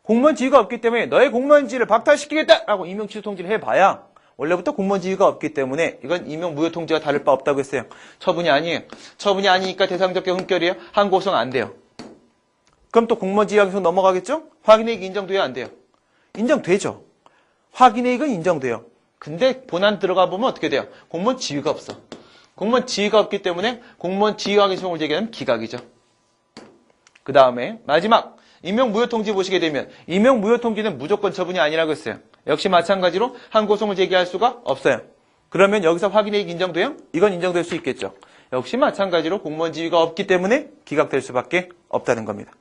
공무원 지위가 없기 때문에 너의 공무원 지위를 박탈시키겠다라고 임용 취소 통지를 해봐야 원래부터 공무원 지위가 없기 때문에 이건 임용 무효 통지와 다를 바 없다고 했어요. 처분이 아니에요. 처분이 아니니까 대상적 흠결이에요. 항고송 안 돼요. 그럼 또 공무원 지위 항고송 넘어가겠죠? 확인의 이익 인정돼야 안 돼요? 인정되죠. 확인의 이익은 인정돼요. 근데 본안 들어가 보면 어떻게 돼요? 공무원 지위가 없어. 공무원 지위가 없기 때문에 공무원 지위 확인송을 제기하면 기각이죠. 그 다음에 마지막 임용 무효 통지 보시게 되면 임용 무효 통지는 무조건 처분이 아니라고 했어요. 역시 마찬가지로 항고송을 제기할 수가 없어요. 그러면 여기서 확인의 이익 인정돼요? 이건 인정될 수 있겠죠. 역시 마찬가지로 공무원 지위가 없기 때문에 기각될 수밖에 없다는 겁니다.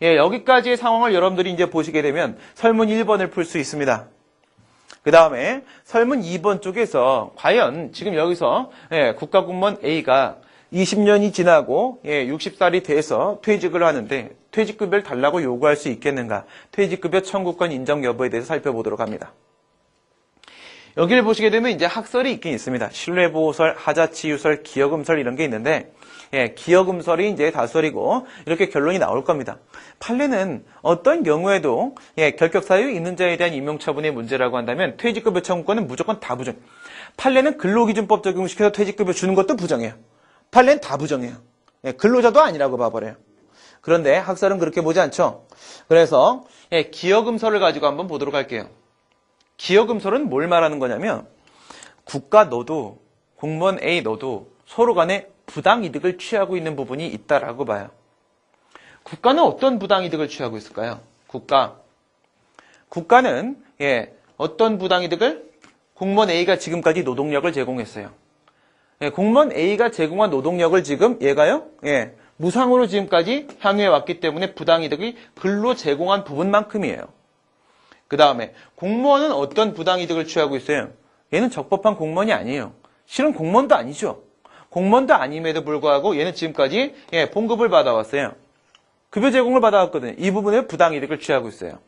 여기까지의 상황을 여러분들이 이제 보시게 되면 설문 1번을 풀 수 있습니다. 그 다음에 설문 2번 쪽에서 과연 지금 여기서 국가공무원 A가 20년이 지나고 60살이 돼서 퇴직을 하는데 퇴직급여를 달라고 요구할 수 있겠는가? 퇴직급여 청구권 인정 여부에 대해서 살펴보도록 합니다. 여기를 보시게 되면 이제 학설이 있긴 있습니다. 신뢰보호설, 하자치유설, 기여금설 이런 게 있는데 기여금설이 이제 다설이고 이렇게 결론이 나올 겁니다. 판례는 어떤 경우에도 결격사유 있는 자에 대한 임용처분의 문제라고 한다면 퇴직급여 청구권은 무조건 다 부정. 판례는 근로기준법 적용시켜서 퇴직급여 주는 것도 부정해요. 판례는 다 부정해요. 근로자도 아니라고 봐버려요. 그런데 학설은 그렇게 보지 않죠. 그래서 기여금설을 가지고 한번 보도록 할게요. 기여금설은 뭘 말하는 거냐면 국가 너도 공무원 A 너도 서로 간에 부당이득을 취하고 있는 부분이 있다라고 봐요. 국가는 어떤 부당이득을 취하고 있을까요? 국가는 어떤 부당이득을? 공무원 A가 지금까지 노동력을 제공했어요. 공무원 A가 제공한 노동력을 지금 얘가요? 무상으로 지금까지 향유해 왔기 때문에 부당이득이 근로 제공한 부분만큼이에요. 그 다음에 공무원은 어떤 부당이득을 취하고 있어요? 얘는 적법한 공무원이 아니에요. 실은 공무원도 아니죠. 공무원도 아님에도 불구하고 얘는 지금까지 봉급을 받아왔어요. 급여 제공을 받아왔거든요. 이 부분에 부당이득을 취하고 있어요.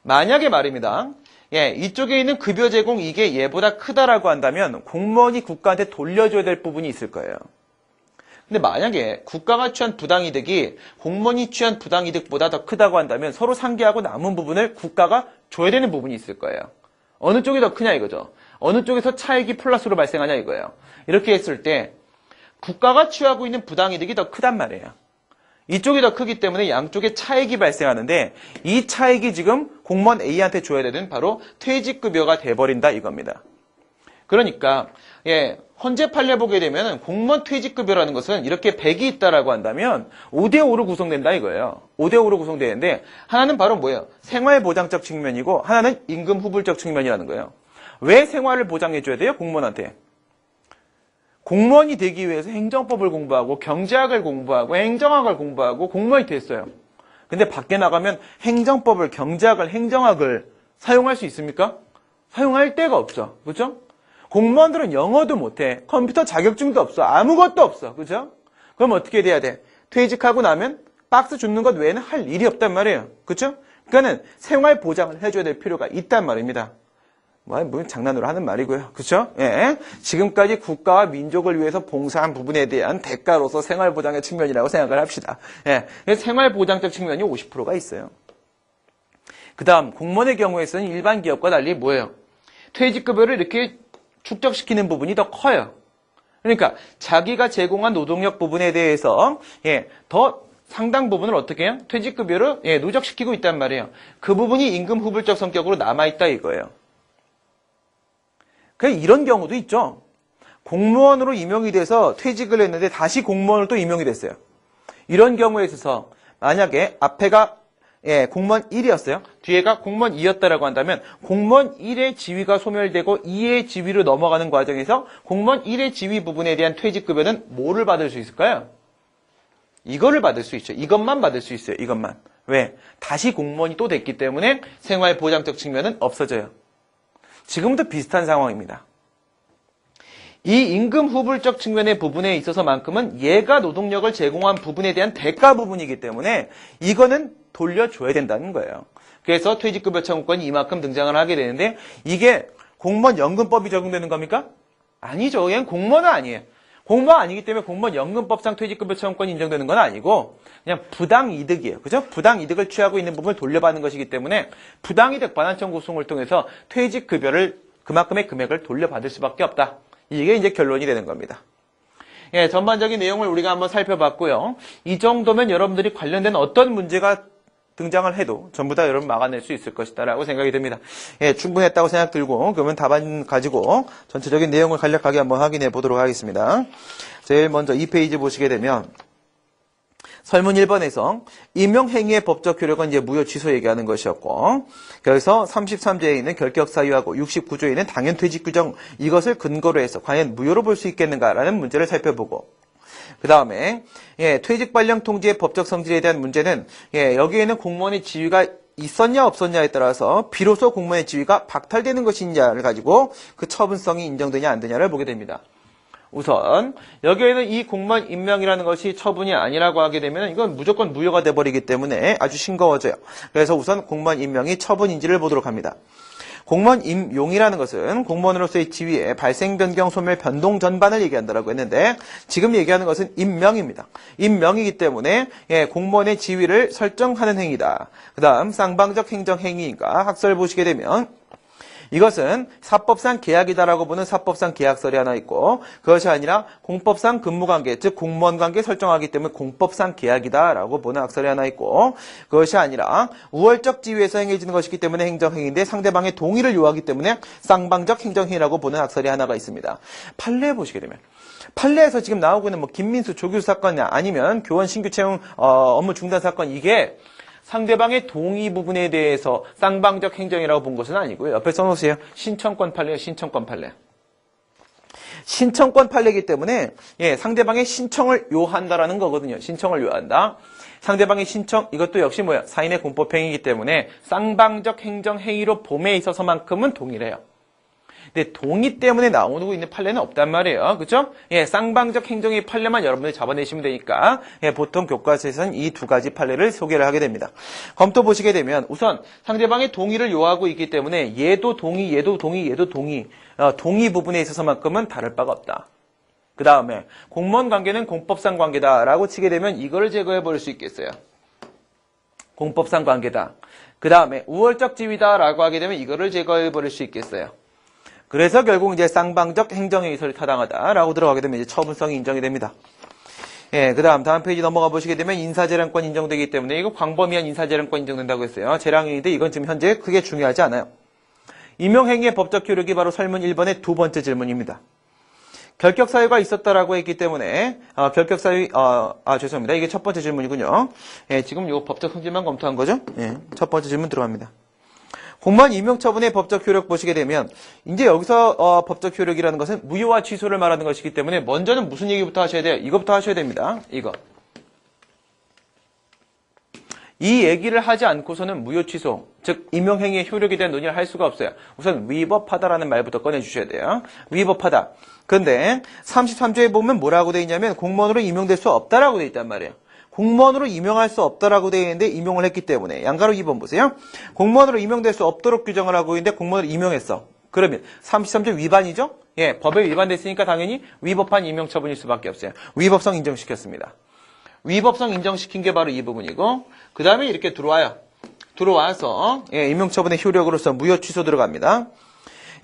만약에 말입니다. 이쪽에 있는 급여 제공 이게 얘보다 크다라고 한다면 공무원이 국가한테 돌려줘야 될 부분이 있을 거예요. 근데 만약에 국가가 취한 부당이득이 공무원이 취한 부당이득보다 더 크다고 한다면 서로 상계하고 남은 부분을 국가가 줘야 되는 부분이 있을 거예요. 어느 쪽이 더 크냐 이거죠. 어느 쪽에서 차익이 플러스로 발생하냐 이거예요. 이렇게 했을 때 국가가 취하고 있는 부당이득이 더 크단 말이에요. 이쪽이 더 크기 때문에 양쪽에 차익이 발생하는데 이 차익이 지금 공무원 A한테 줘야 되는 바로 퇴직급여가 돼버린다 이겁니다. 그러니까 헌재 판례 보게 되면 공무원 퇴직급여라는 것은 이렇게 100이 있다라고 한다면 5대5로 구성된다 이거예요. 5대5로 구성되는데 하나는 바로 뭐예요? 생활보장적 측면이고 하나는 임금후불적 측면이라는 거예요. 왜 생활을 보장해줘야 돼요? 공무원한테. 공무원이 되기 위해서 행정법을 공부하고 경제학을 공부하고 행정학을 공부하고 공무원이 됐어요. 근데 밖에 나가면 행정법을, 경제학을, 행정학을 사용할 수 있습니까? 사용할 데가 없죠. 그렇죠? 공무원들은 영어도 못해. 컴퓨터 자격증도 없어. 아무것도 없어. 그죠? 그럼 어떻게 돼야 돼? 퇴직하고 나면 박스 줍는 것 외에는 할 일이 없단 말이에요. 그죠? 그러니까는 생활 보장을 해줘야 될 필요가 있단 말입니다. 뭐 장난으로 하는 말이고요. 그렇죠? 예. 지금까지 국가와 민족을 위해서 봉사한 부분에 대한 대가로서 생활 보장의 측면이라고 생각을 합시다. 예. 생활 보장적 측면이 50%가 있어요. 그다음 공무원의 경우에서는 일반 기업과 달리 뭐예요? 퇴직급여를 이렇게 축적시키는 부분이 더 커요. 그러니까 자기가 제공한 노동력 부분에 대해서 더 상당 부분을 어떻게 해요? 퇴직급여를 누적시키고 있단 말이에요. 그 부분이 임금 후불적 성격으로 남아있다 이거예요. 이런 경우도 있죠. 공무원으로 임용이 돼서 퇴직을 했는데 다시 공무원으로 또 임용이 됐어요. 이런 경우에 있어서 만약에 앞에가 공무원 1이었어요. 뒤에가 공무원 2였다라고 한다면 공무원 1의 지위가 소멸되고 2의 지위로 넘어가는 과정에서 공무원 1의 지위 부분에 대한 퇴직급여는 뭐를 받을 수 있을까요? 이거를 받을 수 있죠. 이것만 받을 수 있어요. 이것만. 왜? 다시 공무원이 또 됐기 때문에 생활보장적 측면은 없어져요. 지금도 비슷한 상황입니다. 이 임금 후불적 측면의 부분에 있어서만큼은 얘가 노동력을 제공한 부분에 대한 대가 부분이기 때문에 이거는 돌려줘야 된다는 거예요. 그래서 퇴직급여 청구권이 이만큼 등장을 하게 되는데 이게 공무원 연금법이 적용되는 겁니까? 아니죠. 얘는 공무원은 아니에요. 공무원 아니기 때문에 공무원 연금법상 퇴직급여 청구권이 인정되는 건 아니고 그냥 부당이득이에요. 그죠? 부당이득을 취하고 있는 부분을 돌려받는 것이기 때문에 부당이득 반환 청구 소송을 통해서 퇴직급여를 그만큼의 금액을 돌려받을 수밖에 없다. 이게 이제 결론이 되는 겁니다. 전반적인 내용을 우리가 한번 살펴봤고요. 이 정도면 여러분들이 관련된 어떤 문제가 등장을 해도 전부 다 여러분 막아낼 수 있을 것이다 라고 생각이 듭니다. 충분했다고 생각 들고 그러면 답안 가지고 전체적인 내용을 간략하게 한번 확인해 보도록 하겠습니다. 제일 먼저 2페이지 보시게 되면 설문 1번에서 임용행위의 법적 효력은 이제 무효 취소 얘기하는 것이었고 그래서 33조에 있는 결격 사유하고 69조에 있는 당연퇴직 규정 이것을 근거로 해서 과연 무효로 볼 수 있겠는가라는 문제를 살펴보고 그 다음에 퇴직 발령 통지의 법적 성질에 대한 문제는 여기에는 공무원의 지위가 있었냐 없었냐에 따라서 비로소 공무원의 지위가 박탈되는 것이냐를 가지고 그 처분성이 인정되냐 안 되냐를 보게 됩니다. 우선 여기에는 이 공무원 임명이라는 것이 처분이 아니라고 하게 되면 이건 무조건 무효가 돼버리기 때문에 아주 싱거워져요. 그래서 우선 공무원 임명이 처분인지를 보도록 합니다. 공무원 임용이라는 것은 공무원으로서의 지위의 발생, 변경, 소멸, 변동 전반을 얘기한다라고 했는데 지금 얘기하는 것은 임명입니다. 임명이기 때문에 공무원의 지위를 설정하는 행위다. 그 다음 쌍방적 행정행위인가 학설 보시게 되면 이것은 사법상 계약이다라고 보는 사법상 계약설이 하나 있고 그것이 아니라 공법상 근무관계 즉 공무원관계 설정하기 때문에 공법상 계약이다라고 보는 학설이 하나 있고 그것이 아니라 우월적 지위에서 행해지는 것이기 때문에 행정행위인데 상대방의 동의를 요하기 때문에 쌍방적 행정행위라고 보는 학설이 하나가 있습니다. 판례 보시게 되면 판례에서 지금 나오고 있는 김민수 조교수 사건 아니면 교원 신규 채용 업무 중단 사건 이게 상대방의 동의 부분에 대해서 쌍방적 행정이라고 본 것은 아니고요. 옆에 써놓으세요. 신청권 판례예요. 신청권 판례. 신청권 판례이기 때문에 상대방의 신청을 요한다라는 거거든요. 신청을 요한다. 상대방의 신청 이것도 역시 뭐야? 사인의 공법행위이기 때문에 쌍방적 행정행위로 봄에 있어서만큼은 동일해요. 근데 동의 때문에 나오고 있는 판례는 없단 말이에요. 그렇죠? 쌍방적 행정의 판례만 여러분들이 잡아내시면 되니까 보통 교과서에서는 이 두 가지 판례를 소개를 하게 됩니다. 검토 보시게 되면 우선 상대방의 동의를 요하고 있기 때문에 얘도 동의, 얘도 동의, 얘도 동의. 동의 부분에 있어서만큼은 다를 바가 없다. 그 다음에 공무원 관계는 공법상 관계다라고 치게 되면 이거를 제거해 버릴 수 있겠어요. 공법상 관계다. 그 다음에 우월적 지위다라고 하게 되면 이거를 제거해 버릴 수 있겠어요. 그래서 결국 이제 쌍방적 행정해이설이 타당하다라고 들어가게 되면 이제 처분성이 인정이 됩니다. 예, 다음 페이지 넘어가 보시게 되면 인사재량권 인정되기 때문에 이거 광범위한 인사재량권 인정된다고 했어요. 재량인인데 이건 지금 현재 크게 중요하지 않아요. 임용행위의 법적 효력이 바로 설문 1번의 두 번째 질문입니다. 결격사유가 있었다라고 했기 때문에 죄송합니다. 이게 첫 번째 질문이군요. 예, 지금 요 법적 성질만 검토한 거죠? 예, 첫 번째 질문 들어갑니다. 공무원 임용처분의 법적 효력 보시게 되면 이제 여기서 법적 효력이라는 것은 무효와 취소를 말하는 것이기 때문에 먼저는 무슨 얘기부터 하셔야 돼요? 이것부터 하셔야 됩니다. 이거. 이 얘기를 하지 않고서는 무효 취소, 즉 임용행위의 효력에 대한 논의를 할 수가 없어요. 우선 위법하다라는 말부터 꺼내주셔야 돼요. 위법하다. 근데 33조에 보면 뭐라고 돼 있냐면 공무원으로 임용될 수 없다라고 돼 있단 말이에요. 공무원으로 임용할 수 없다라고 되어 있는데 임용을 했기 때문에 양가로 2번 보세요. 공무원으로 임용될 수 없도록 규정을 하고 있는데 공무원으로 임용했어. 그러면 33조 위반이죠? 예, 법에 위반됐으니까 당연히 위법한 임용처분일 수밖에 없어요. 위법성 인정시켰습니다. 위법성 인정시킨 게 바로 이 부분이고 그 다음에 이렇게 들어와요. 들어와서 예, 임용처분의 효력으로서 무효 취소 들어갑니다.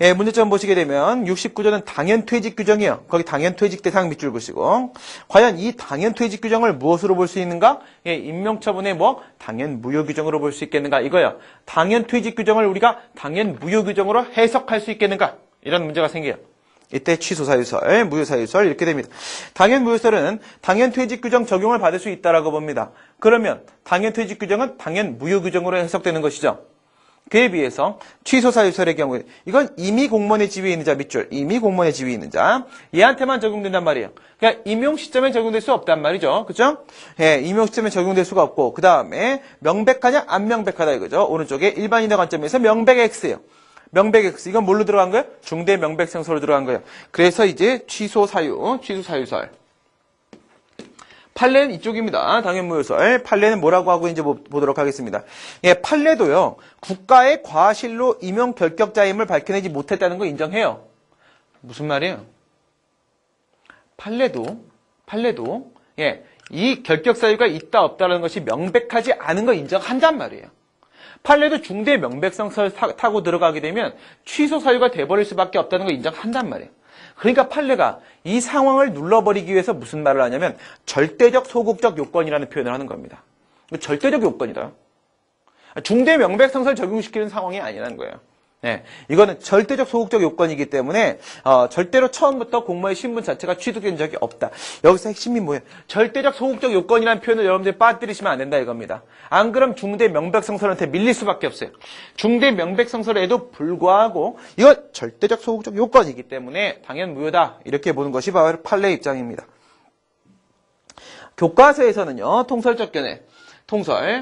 예, 문제점 보시게 되면 69조는 당연퇴직 규정이에요. 거기 당연퇴직 대상 밑줄 보시고 과연 이 당연퇴직 규정을 무엇으로 볼 수 있는가? 예, 임명처분의 당연 무효 규정으로 볼 수 있겠는가? 이거예요. 당연퇴직 규정을 우리가 당연 무효 규정으로 해석할 수 있겠는가? 이런 문제가 생겨요. 이때 취소사유설, 무효사유설 이렇게 됩니다. 당연무효설은 당연퇴직 규정 적용을 받을 수 있다라고 봅니다. 그러면 당연퇴직 규정은 당연 무효 규정으로 해석되는 것이죠. 그에 비해서 취소사유설의 경우에 이건 이미 공무원의 지위에 있는 자 밑줄, 이미 공무원의 지위에 있는 자 얘한테만 적용된단 말이에요. 그러니까 임용 시점에 적용될 수 없단 말이죠. 그죠? 예, 임용 시점에 적용될 수가 없고 그 다음에 명백하냐 안 명백하다 이거죠. 오른쪽에 일반인의 관점에서 명백 X예요. 명백 X 이건 뭘로 들어간 거예요? 중대 명백성설로 들어간 거예요. 그래서 이제 취소사유설. 판례는 이쪽입니다. 당연무효설. 판례는 뭐라고 하고 이제 보도록 하겠습니다. 예, 판례도요. 국가의 과실로 임용 결격자임을 밝혀내지 못했다는 거 인정해요. 무슨 말이에요? 판례도 예, 이 결격 사유가 있다 없다라는 것이 명백하지 않은 거 인정한단 말이에요. 판례도 중대 명백성설 타고 들어가게 되면 취소 사유가 돼버릴 수밖에 없다는 거 인정한단 말이에요. 그러니까 판례가 이 상황을 눌러버리기 위해서 무슨 말을 하냐면 절대적 소극적 요건이라는 표현을 하는 겁니다. 절대적 요건이다. 중대 명백성설 적용시키는 상황이 아니라는 거예요. 네, 이거는 절대적 소극적 요건이기 때문에 절대로 처음부터 공무원의 신분 자체가 취득된 적이 없다. 여기서 핵심이 뭐예요? 절대적 소극적 요건이라는 표현을 여러분들이 빠뜨리시면 안 된다 이겁니다. 안 그럼 중대 명백성설한테 밀릴 수밖에 없어요. 중대 명백성설에도 불구하고 이건 절대적 소극적 요건이기 때문에 당연 무효다. 이렇게 보는 것이 바로 판례 입장입니다. 교과서에서는요. 통설적 견해,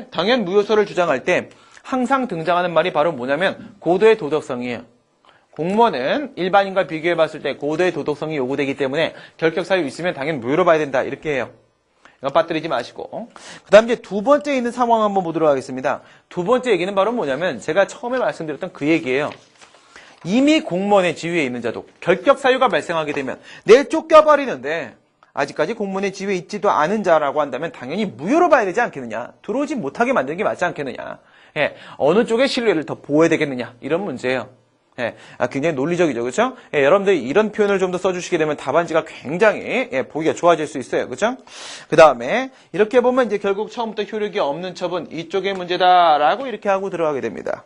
당연 무효설을 주장할 때 항상 등장하는 말이 바로 뭐냐면 고도의 도덕성이에요. 공무원은 일반인과 비교해 봤을 때 고도의 도덕성이 요구되기 때문에 결격 사유 있으면 당연히 무효로 봐야 된다. 이렇게 해요. 이거 빠뜨리지 마시고. 그 다음 이제 두 번째 있는 상황 한번 보도록 하겠습니다. 두 번째 얘기는 바로 뭐냐면 제가 처음에 말씀드렸던 그 얘기예요. 이미 공무원의 지위에 있는 자도 결격 사유가 발생하게 되면 내일 쫓겨버리는데 아직까지 공무원의 지위에 있지도 않은 자라고 한다면 당연히 무효로 봐야 되지 않겠느냐. 들어오지 못하게 만드는 게 맞지 않겠느냐. 예, 어느 쪽의 신뢰를 더 보호해야 되겠느냐 이런 문제예요. 예, 굉장히 논리적이죠, 그렇죠? 예, 여러분들이 이런 표현을 좀 더 써주시게 되면 답안지가 굉장히 보기가 좋아질 수 있어요, 그렇죠? 그 다음에 이렇게 보면 이제 결국 처음부터 효력이 없는 처분 이쪽의 문제다라고 이렇게 하고 들어가게 됩니다.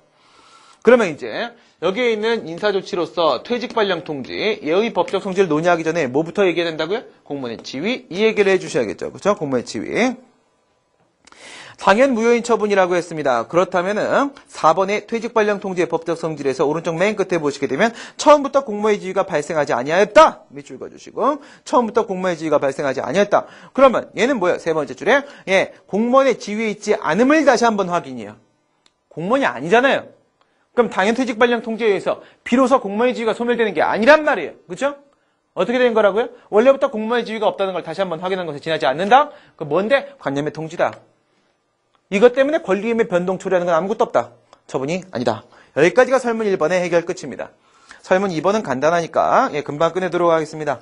그러면 이제 여기에 있는 인사조치로서 퇴직 발령 통지, 예의 법적 성질을 논의하기 전에 뭐부터 얘기해야 된다고요? 공무원의 지위 이 얘기를 해주셔야겠죠, 그렇죠? 공무원의 지위. 당연 무효인 처분이라고 했습니다. 그렇다면은 4번의 퇴직 발령 통지의 법적 성질에서 오른쪽 맨 끝에 보시게 되면 처음부터 공무원의 지위가 발생하지 아니하였다. 밑줄 그어주시고 처음부터 공무원의 지위가 발생하지 아니하였다. 그러면 얘는 뭐예요? 세 번째 줄에 예, 공무원의 지위에 있지 않음을 다시 한번 확인이에요. 공무원이 아니잖아요. 그럼 당연 퇴직 발령 통지에 의해서 비로소 공무원의 지위가 소멸되는 게 아니란 말이에요. 그렇죠? 어떻게 된 거라고요? 원래부터 공무원의 지위가 없다는 걸 다시 한번 확인한 것에 지나지 않는다? 그 뭔데? 관념의 통지다. 이것 때문에 권리임의 변동 처리하는 건 아무것도 없다. 처분이 아니다. 여기까지가 설문 1번의 해결 끝입니다. 설문 2번은 간단하니까 금방 끝내도록 하겠습니다.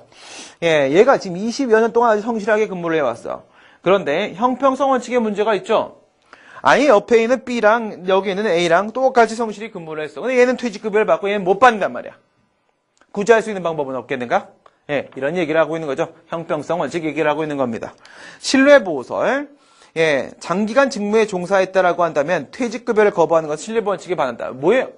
얘가 지금 20여 년 동안 아주 성실하게 근무를 해왔어. 그런데 형평성 원칙에 문제가 있죠. 아니 옆에 있는 B랑 여기 있는 A랑 똑같이 성실히 근무를 했어. 근데 얘는 퇴직급여를 받고 얘는 못 받는단 말이야. 구제할 수 있는 방법은 없겠는가? 예, 이런 얘기를 하고 있는 거죠. 형평성 원칙 얘기를 하고 있는 겁니다. 신뢰보호설. 예, 장기간 직무에 종사했다라고 한다면 퇴직급여를 거부하는 건 신뢰보호 원칙에 반한다. 뭐예요?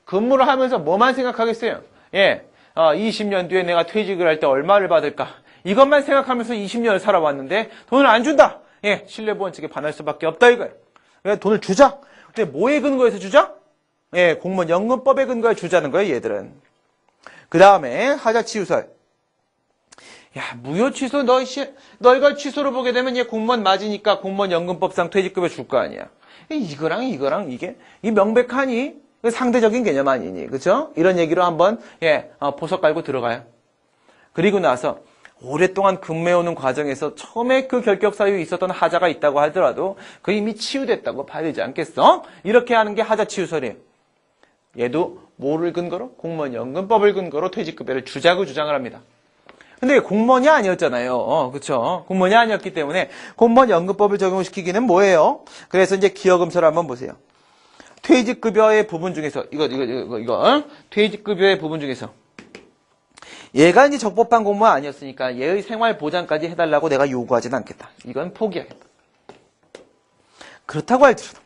근무를 하면서 뭐만 생각하겠어요? 예, 20년 뒤에 내가 퇴직을 할 때 얼마를 받을까? 이것만 생각하면서 20년을 살아왔는데 돈을 안 준다. 예, 신뢰보호 원칙에 반할 수밖에 없다 이거예요. 왜 돈을 주자? 근데 뭐에 근거해서 주자? 예, 공무원 연금법에 근거해 주자는 거예요, 얘들은. 그 다음에 하자치유설. 야, 무효 취소, 너희가 취소로 보게 되면 얘 공무원 맞으니까 공무원 연금법상 퇴직급여 줄 거 아니야. 이거랑 이게 명백하니? 상대적인 개념 아니니, 그죠? 이런 얘기로 한번, 보석 깔고 들어가요. 그리고 나서, 오랫동안 근무해오는 과정에서 처음에 그 결격 사유에 있었던 하자가 있다고 하더라도 그 이미 치유됐다고 봐야 되지 않겠어? 이렇게 하는 게 하자치유설이에요. 얘도 뭐를 근거로? 공무원 연금법을 근거로 퇴직급여를 주자고 주장을 합니다. 근데 공무원이 아니었잖아요. 그쵸? 공무원이 아니었기 때문에 공무원 연금법을 적용시키기는 뭐예요? 그래서 이제 기여금서를 한번 보세요. 퇴직급여의 부분 중에서, 퇴직급여의 부분 중에서. 얘가 이제 적법한 공무원 아니었으니까 얘의 생활보장까지 해달라고 내가 요구하지는 않겠다. 이건 포기하겠다. 그렇다고 할지라도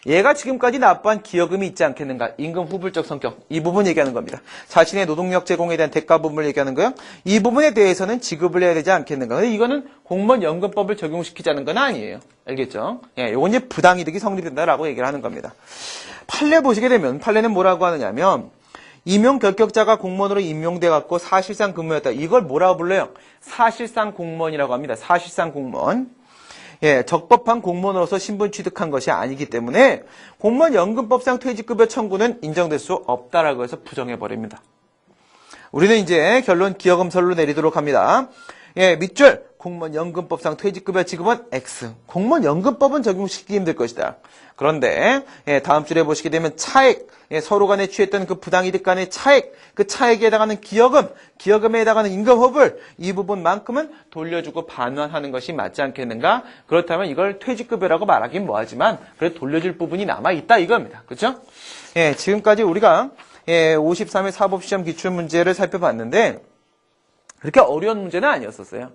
얘가 지금까지 납부한 기여금이 있지 않겠는가? 임금 후불적 성격. 이 부분 얘기하는 겁니다. 자신의 노동력 제공에 대한 대가 부분을 얘기하는 거예요. 이 부분에 대해서는 지급을 해야 되지 않겠는가? 근데 이거는 공무원 연금법을 적용시키자는 건 아니에요. 알겠죠? 예, 요건 이제 부당이득이 성립된다라고 얘기를 하는 겁니다. 판례 보시게 되면 판례는 뭐라고 하느냐면 임용 결격자가 공무원으로 임용돼 갖고 사실상 근무했다. 이걸 뭐라고 불러요? 사실상 공무원이라고 합니다. 사실상 공무원. 예, 적법한 공무원으로서 신분 취득한 것이 아니기 때문에 공무원 연금법상 퇴직급여 청구는 인정될 수 없다라고 해서 부정해버립니다. 우리는 이제 결론 기여금설로 내리도록 합니다. 예, 밑줄 공무원 연금법상 퇴직급여 지급은 X. 공무원 연금법은 적용시키기 힘들 것이다. 그런데 다음 줄에 보시게 되면 차액, 서로 간에 취했던 그 부당이득 간의 차액, 그 차액에 해당하는 기여금, 기여금에 해당하는 임금허불 이 부분만큼은 돌려주고 반환하는 것이 맞지 않겠는가? 그렇다면 이걸 퇴직급여라고 말하긴 뭐하지만 그래도 돌려줄 부분이 남아있다 이겁니다. 그렇죠? 예, 지금까지 우리가 53회 사법시험 기출문제를 살펴봤는데 그렇게 어려운 문제는 아니었었어요.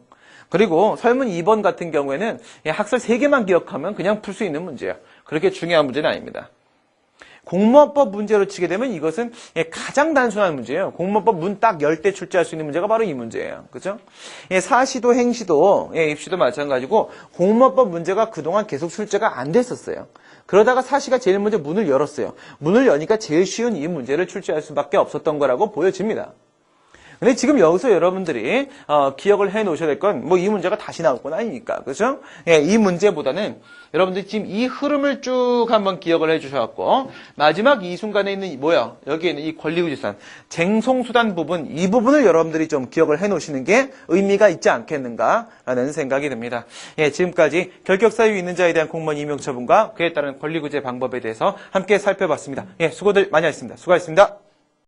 그리고 설문 2번 같은 경우에는 학설 3개만 기억하면 그냥 풀 수 있는 문제예요. 그렇게 중요한 문제는 아닙니다. 공무원법 문제로 치게 되면 이것은 가장 단순한 문제예요. 공무원법 문 딱 10대 출제할 수 있는 문제가 바로 이 문제예요. 그죠? 사시도 행시도 입시도 마찬가지고 공무원법 문제가 그동안 계속 출제가 안 됐었어요. 그러다가 사시가 제일 먼저 문을 열었어요. 문을 여니까 제일 쉬운 이 문제를 출제할 수밖에 없었던 거라고 보여집니다. 근데 지금 여기서 여러분들이 기억을 해 놓으셔야 될 건 뭐 이 문제가 다시 나올 건 아니니까. 그죠? 예, 이 문제보다는 여러분들이 지금 이 흐름을 쭉 한번 기억을 해 주셔갖고 마지막 이 순간에 있는 여기에 있는 이 권리구제산 쟁송수단 부분 이 부분을 여러분들이 좀 기억을 해 놓으시는 게 의미가 있지 않겠는가라는 생각이 듭니다. 예, 지금까지 결격사유 있는 자에 대한 공무원 임용 처분과 그에 따른 권리구제 방법에 대해서 함께 살펴봤습니다. 예, 수고들 많이 하셨습니다. 수고하셨습니다.